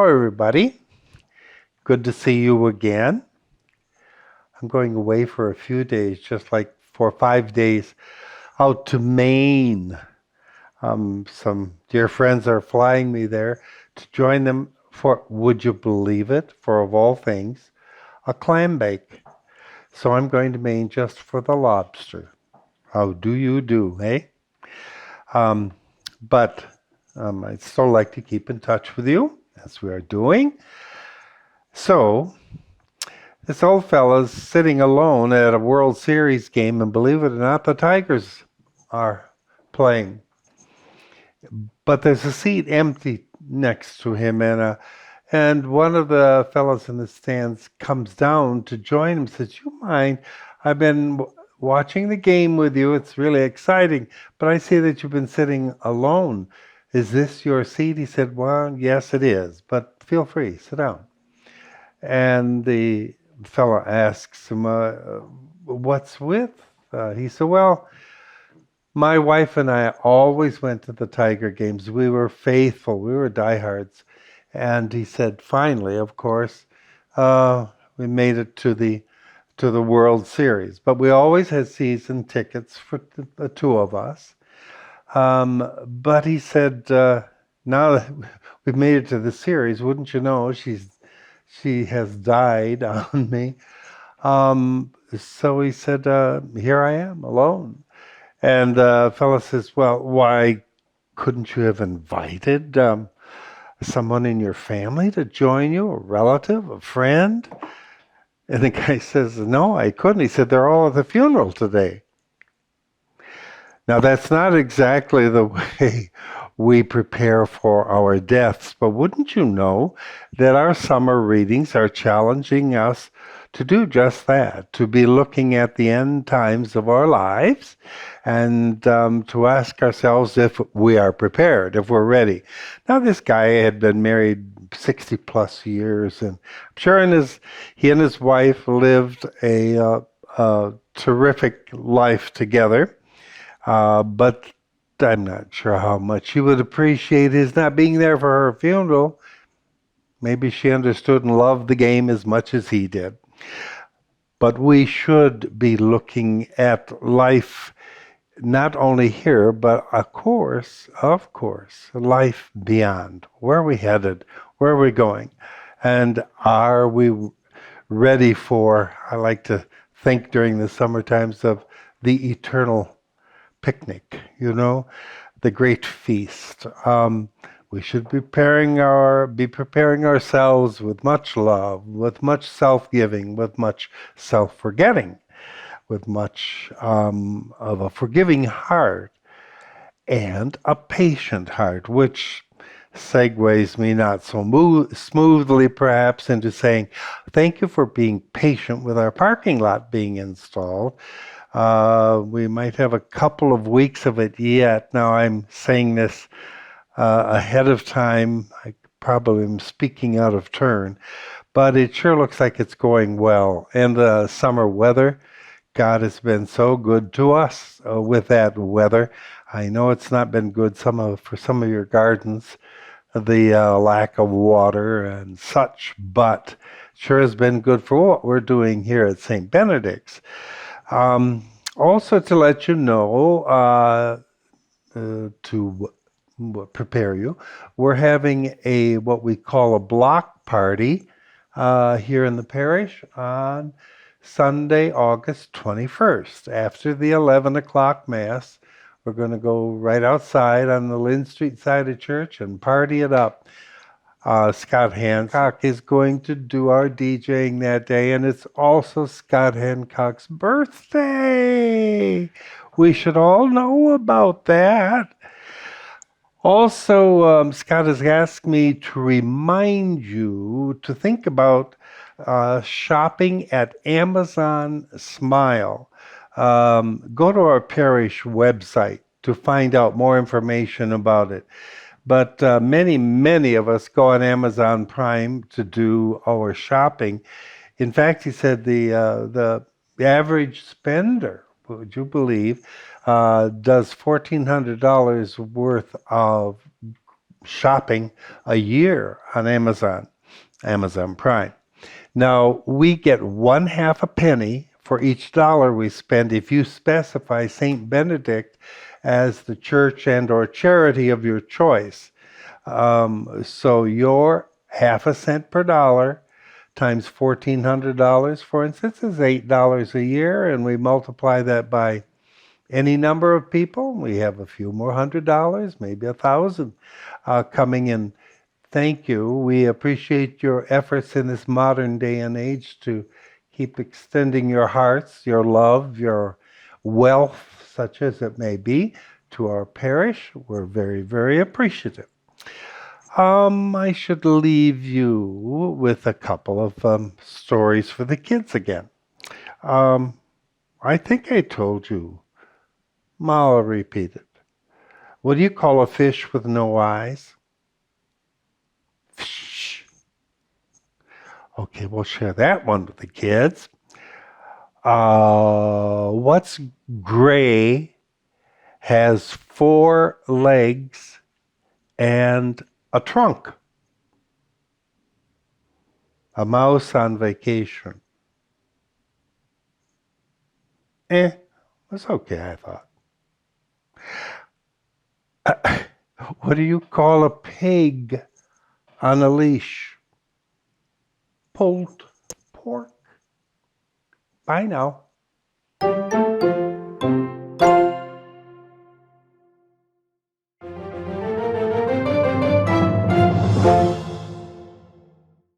everybody. Good to see you again. I'm going away for a few days, just like 4 or 5 days, out to Maine. Some dear friends are flying me there to join them for, would you believe it, for of all things, a clam bake. So I'm going to Maine just for the lobster. How do you do, eh? Um, but I'd still like to keep in touch with you, as we are doing. So, this old fella's sitting alone at a World Series game, and believe it or not, the Tigers are playing. But there's a seat empty next to him, and one of the fellows in the stands comes down to join him. Says, "You mind? I've been watching the game with you. It's really exciting, but I see that you've been sitting alone. Is this your seat?" He said, "Well, yes, it is, but feel free, sit down." And the fellow asks him, "What's with?" He said, "Well, my wife and I always went to the Tiger games. We were faithful. We were diehards." And he said, "Finally, of course, we made it to the World Series, but we always had season tickets for the two of us." But he said, "Now that we've made it to the series, wouldn't you know, she has died on me." So he said, "Here I am, alone." And the fellow says, "Well, why couldn't you have invited someone in your family to join you, a relative, a friend?" And the guy says, "No, I couldn't." He said, "They're all at the funeral today." Now, that's not exactly the way we prepare for our deaths, but wouldn't you know that our summer readings are challenging us to do just that, to be looking at the end times of our lives and to ask ourselves if we are prepared, if we're ready. Now, this guy had been married 60 plus years, and I'm sure he and his wife lived a terrific life together. But I'm not sure how much she would appreciate his not being there for her funeral. Maybe she understood and loved the game as much as he did. But we should be looking at life not only here, but of course, life beyond. Where are we headed? Where are we going? And are we ready for, I like to think during the summer times of the eternal picnic, the great feast. We should be preparing ourselves with much love, with much self-giving, with much self-forgetting, with much of a forgiving heart and a patient heart, which segues me not so smoothly perhaps into saying thank you for being patient with our parking lot being installed. We might have a couple of weeks of it yet. Now, I'm saying this ahead of time. I probably am speaking out of turn, but it sure looks like it's going well. And the summer weather, God has been so good to us with that weather. I know it's not been good for some of your gardens, the lack of water and such, but sure has been good for what we're doing here at St. Benedict's. Also, to let you know, to prepare you, we're having what we call a block party here in the parish on Sunday, August 21st. After the 11 o'clock Mass, we're going to go right outside on the Lynn Street side of church and party it up. Scott Hancock is going to do our DJing that day, and it's also Scott Hancock's birthday. We should all know about that. Also, Scott has asked me to remind you to think about shopping at Amazon Smile. Go to our parish website to find out more information about it. But many of us go on Amazon Prime to do our shopping. In fact, he said the average spender, would you believe, does $1,400 worth of shopping a year on Amazon Prime. Now, we get 1/2 a penny for each dollar we spend if you specify St. Benedict as the church and or charity of your choice. So your 1/2 cent per dollar times $1,400, for instance, is $8 a year, and we multiply that by any number of people. We have a few more $100, maybe 1,000 coming in. Thank you. We appreciate your efforts in this modern day and age to keep extending your hearts, your love, your wealth, such as it may be, to our parish. We're very, very appreciative. I should leave you with a couple of stories for the kids again. I think I told you. I'll repeat it. What do you call a fish with no eyes? Fish. Okay, we'll share that one with the kids. What's gray, has 4 legs, and a trunk? A mouse on vacation. That's okay, I thought. What do you call a pig on a leash? Pulled pork. Bye now.